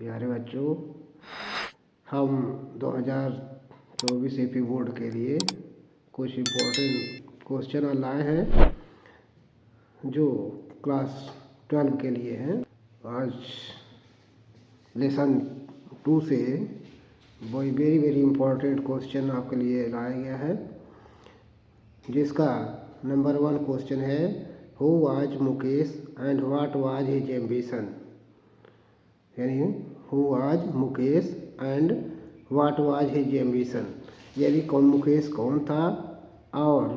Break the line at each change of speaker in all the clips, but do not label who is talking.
प्यारे बच्चों, हम 2024 यूपी बोर्ड के लिए कुछ इम्पोर्टेंट क्वेश्चन लाए हैं जो क्लास 12 के लिए हैं। आज लेसन 2 से वेरी इम्पोर्टेंट क्वेश्चन आपके लिए लाया गया है, जिसका नंबर 1 क्वेश्चन है, who was Mukesh and what was his ambition. यानी who was Mukesh and what was his ambition, यानी मुकेश कौन था और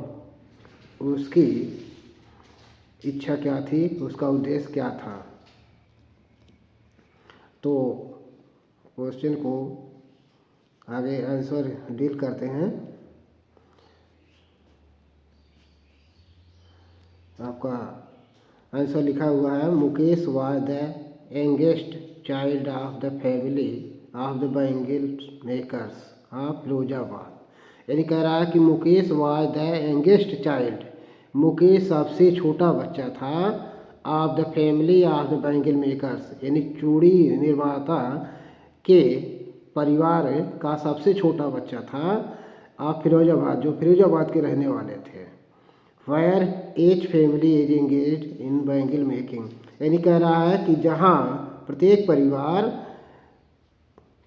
उसकी इच्छा क्या थी, उसका उद्देश्य क्या था। तो क्वेश्चन को आगे आंसर डील करते हैं। आपका आंसर लिखा हुआ है, Mukesh was the youngest child of the family of the bangle makers of Firozabad. यानी कह रहा है कि Mukesh was the youngest child, Mukesh सबसे छोटा बच्चा था, of the family of the bangle makers, यानी चूड़ी निर्माता के परिवार का सबसे छोटा बच्चा था, ऑफ फिरोजाबाद, जो फिरोजाबाद के रहने वाले थे। Where each family is engaged in bangle making, यानी कह रहा है कि जहाँ प्रत्येक परिवार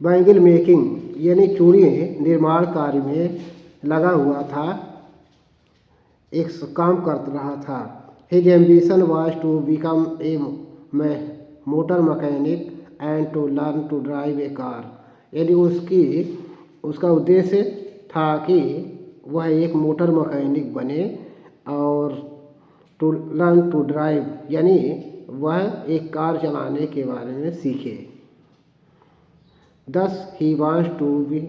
बैंगल मेकिंग यानी चूड़ी निर्माण कार्य में लगा हुआ था, एक काम कर रहा था। His ambition was to become a motor mechanic and to learn to drive a car, यानी उसका उद्देश्य था कि वह एक मोटर मैकेनिक बने और टू लर्न टू ड्राइव, यानी वह एक कार चलाने के बारे में सीखे। Thus he wants to be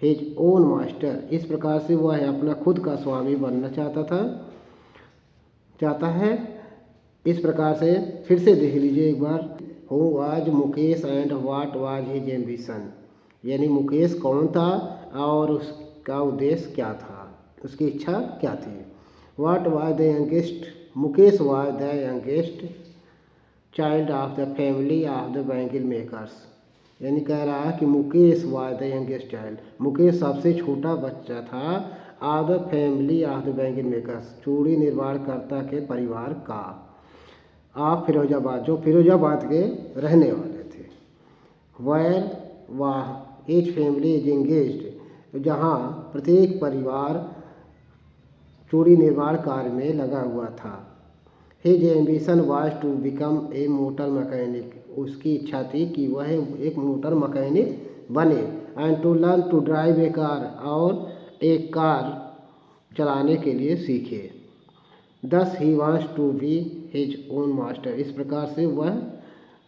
his own master, इस प्रकार से वह अपना खुद का स्वामी बनना चाहता है। इस प्रकार से फिर से देख लीजिए एक बार, who was Mukesh and what was his ambition, यानी मुकेश कौन था और उसका उद्देश्य क्या था, उसकी इच्छा क्या थी। What was the youngest? Mukesh was the youngest child of the family of the bangle makers, यानी कह रहा है कि Mukesh was the youngest child, Mukesh सबसे छोटा बच्चा था, of the family of the bangle makers, चूड़ी निर्माणकर्ता के परिवार का, ऑफ फिरोजाबाद, जो फिरोजाबाद के रहने वाले थे। Where वह each family is engaged, जहाँ प्रत्येक परिवार चूड़ी निर्माण कार्य में लगा हुआ था। His ambition was to become a motor mechanic, उसकी इच्छा थी कि वह एक मोटर मैकेनिक बने, and to learn to drive a car, और एक कार चलाने के लिए सीखे। Thus he wants to be his own master, इस प्रकार से वह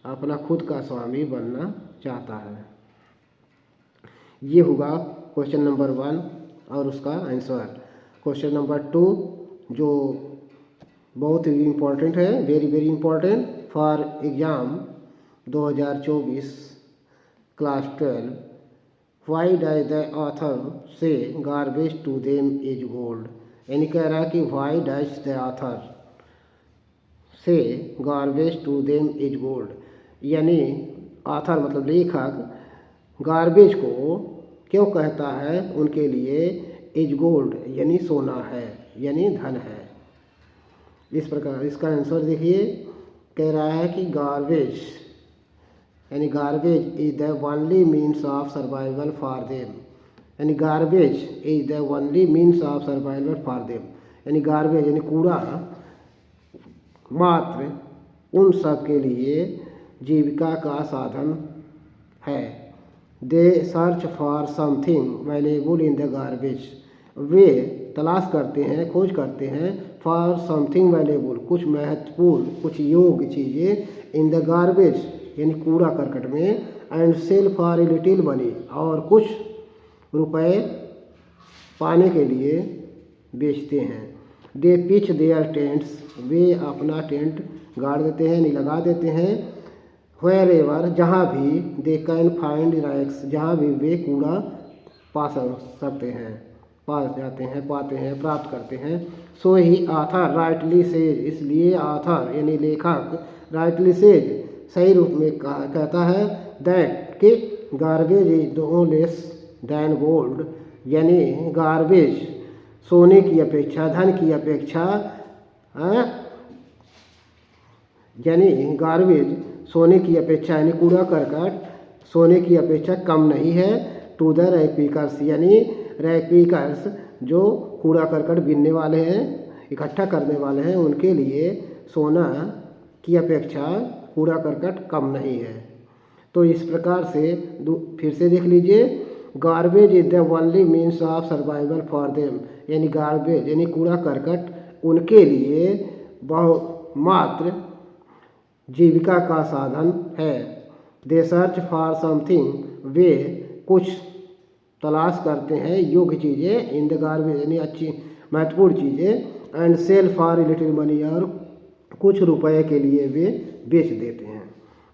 अपना खुद का स्वामी बनना चाहता है। ये होगा क्वेश्चन नंबर 1 और उसका आंसर। क्वेश्चन नंबर 2 जो बहुत ही इम्पोर्टेंट है, very important for exam 2024 class 12, why does the author say garbage to them is gold, यानी कह रहा है कि why does the author say garbage to them is gold, यानी ऑथर मतलब लेखक गार्बेज को क्यों कहता है उनके लिए इज गोल्ड, यानी सोना है, यानी धन है। इस प्रकार इसका आंसर देखिए, कह रहा है कि गार्बेज यानी garbage is the only means of survival for them, यानी garbage is the only means of survival for them, यानी गार्बेज यानी कूड़ा मात्र उन सब के लिए जीविका का साधन है। They search for something valuable in the garbage, वे तलाश करते हैं, खोज करते हैं, फॉर समथिंग वैल्यूएबल, कुछ महत्वपूर्ण, कुछ योग्य चीज़ें, इन द गार्बेज यानी कूड़ा करकट में, and sell for a little money, और कुछ रुपए पाने के लिए बेचते हैं। दे पिच देयर टेंट्स, वे अपना टेंट गाड़ देते हैं, लगा देते हैं, वेयर एवर, जहाँ भी, दे कैन फाइंड रैक्स, जहाँ भी वे कूड़ा पा सकते हैं, पाते हैं, प्राप्त करते हैं। सो ही ऑथर राइटली सेज, इसलिए ऑथर यानी लेखक राइटली सेज सही रूप में कहता है दैट कि garbage is no less than gold, यानी गार्बेज सोने की अपेक्षा, धन की अपेक्षा, यानी गार्बेज सोने की अपेक्षा, यानी कूड़ा करकट सोने की अपेक्षा कम नहीं है टू द रैक पिकर्स, यानी रैक पिकर्स जो कूड़ा करकट बीनने वाले हैं, इकट्ठा करने वाले हैं, उनके लिए सोना की अपेक्षा कूड़ा करकट कम नहीं है। तो इस प्रकार से फिर से देख लीजिए, garbage is the only means of survival for them, यानी गार्बेज यानी कूड़ा करकट उनके लिए मात्र जीविका का साधन है। दे सर्च फॉर समथिंग, वे कुछ तलाश करते हैं योग्य चीज़ें, इन द गार्बेज यानी अच्छी महत्वपूर्ण चीज़ें, and sell for little money, और कुछ रुपए के लिए वे बेच देते हैं।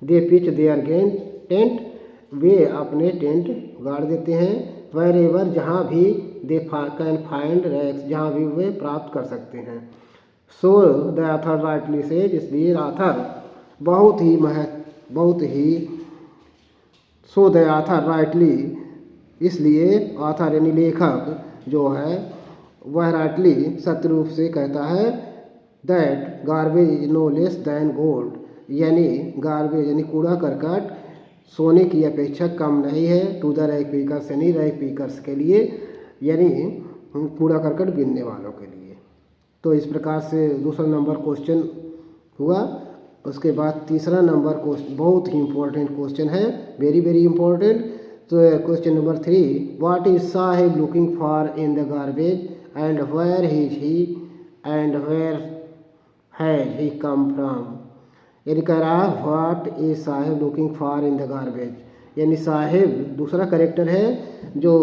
They pitch their gain tent, वे अपने टेंट गाड़ देते हैं। वेर एवर, जहाँ भी दे कैन फाइंड रैक्स, जहाँ भी वे प्राप्त कर सकते हैं। So the author rightly says, इसलिए ऑथर बहुत ही सो द ऑथर राइटली, इसलिए ऑथर यानी लेखक जो है वह राइटली सत्य रूप से कहता है that garbage is no less than gold, यानी गार्बेज यानी कूड़ा करकट सोने की अपेक्षा कम नहीं है टू द रैक पिकर्स, यानी रैक पिकर्स के लिए, यानी कूड़ा करकट बीनने वालों के लिए। तो इस प्रकार से दूसरा नंबर क्वेश्चन हुआ। उसके बाद तीसरा नंबर क्वेश्चन बहुत ही इम्पोर्टेंट क्वेश्चन है, वेरी वेरी इम्पोर्टेंट। तो question number 3, what is Sahib looking for in the garbage and where is he and where has he come from, यानी कह रहा है what is Sahib looking for in the garbage, यानी साहिब दूसरा character है जो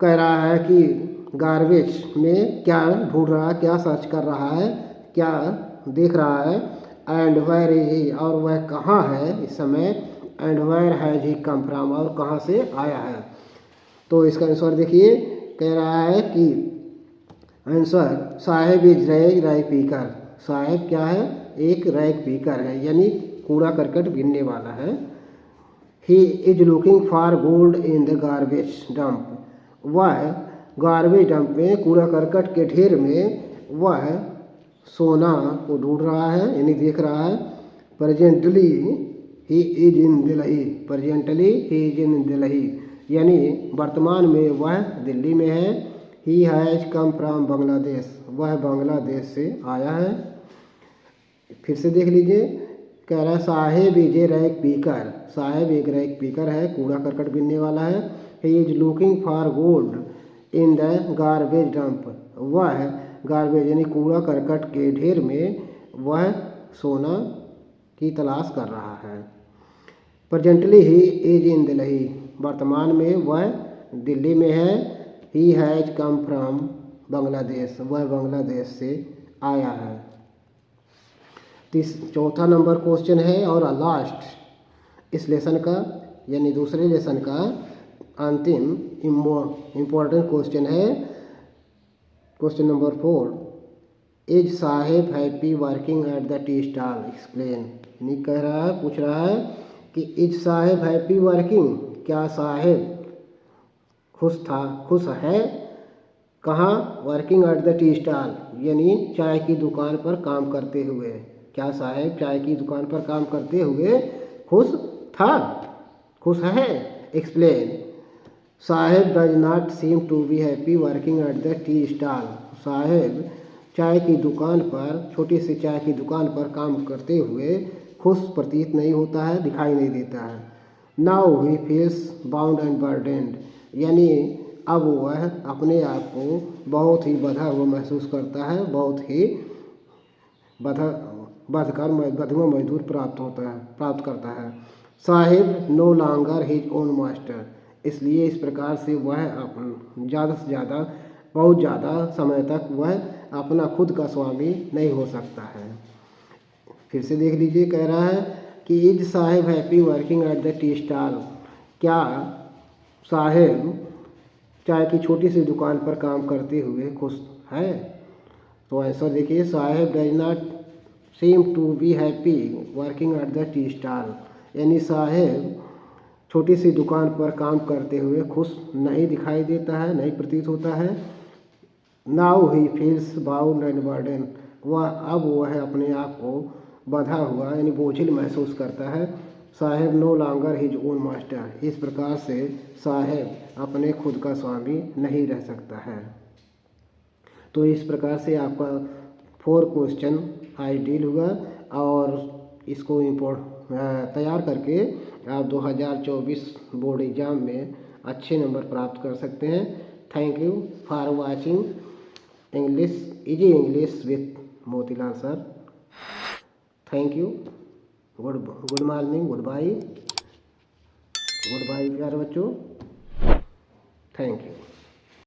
कह रहा है कि गार्बेज में क्या ढूंढ रहा है, क्या सर्च कर रहा है, क्या देख रहा है, एंड वेयर इज ही, और वह कहाँ है इस समय, and where has he come from, और कहाँ से आया है। तो इसका आंसर देखिए, कह रहा है कि आंसर साहिब इज रैक पीकर, साहिब क्या है, एक रैक पीकर है, यानी कूड़ा करकट बीनने वाला है। He is looking for gold in the garbage dump, वह गार्बेज डंप में कूड़ा करकट के ढेर में वह सोना को ढूंढ रहा है, यानी देख रहा है। Presently he is in Delhi, presently he is in Delhi, यानी वर्तमान में वह दिल्ली में है। He has come from Bangladesh, वह बांग्लादेश से आया है। फिर से देख लीजिए, कह रहा है साहेब इज ए रैक पीकर, साहेब एक रैक पीकर है, कूड़ा करकट बीनने वाला है। He is looking for gold in the garbage dump, वह गार्बेज यानी कूड़ा करकट के ढेर में वह सोना की तलाश कर रहा है। Presently he is in Delhi, वर्तमान में वह दिल्ली में है। He has come from Bangladesh, वह बांग्लादेश से आया है। चौथा नंबर क्वेश्चन है और लास्ट इस लेसन का, यानी दूसरे लेसन का अंतिम इम्पोर्टेंट क्वेश्चन है। Question number 4, is Saheb happy working at the tea stall, explain, यानी कह रहा है, पूछ रहा है कि इज साहेब हैप्पी वर्किंग, क्या साहेब खुश है कहाँ, working at the tea stall, यानी चाय की दुकान पर काम करते हुए, क्या साहेब चाय की दुकान पर काम करते हुए खुश था, खुश है। Explain, Saheb does not seem to be happy working at the tea stall, Saheb चाय की दुकान पर, छोटी सी चाय की दुकान पर काम करते हुए खुश प्रतीत नहीं होता है, दिखाई नहीं देता है। Now he feels bound and burdened, यानी अब वह अपने आप को बहुत ही बंधा हुआ महसूस करता है, बहुत ही बंधुआ मजदूर प्राप्त करता है। Sahib no longer his own master, इसलिए इस प्रकार से वह ज़्यादा से ज़्यादा बहुत ज़्यादा समय तक वह अपना खुद का स्वामी नहीं हो सकता है। फिर से देख लीजिए, कह रहा है कि is Sahib happy working at the tea stall, क्या साहिब चाय की छोटी सी दुकान पर काम करते हुए खुश है। तो ऐसा देखिए, seem to be happy working at the tea stall, यानी साहेब छोटी सी दुकान पर काम करते हुए खुश नहीं दिखाई देता है, नहीं प्रतीत होता है। Now he feels bound and burden, वह अपने आप को बंधा हुआ यानी बोझिल महसूस करता है। Saheb no longer his own master, इस प्रकार से साहेब अपने खुद का स्वामी नहीं रह सकता है। तो इस प्रकार से आपका 4 क्वेश्चन आइडियल हुआ और इसको तैयार करके आप 2024 बोर्ड एग्ज़ाम में अच्छे नंबर प्राप्त कर सकते हैं। Thank you for watching English easy English with Motilal sir. Thank you. Good morning, goodbye प्यारे बच्चों। Thank you.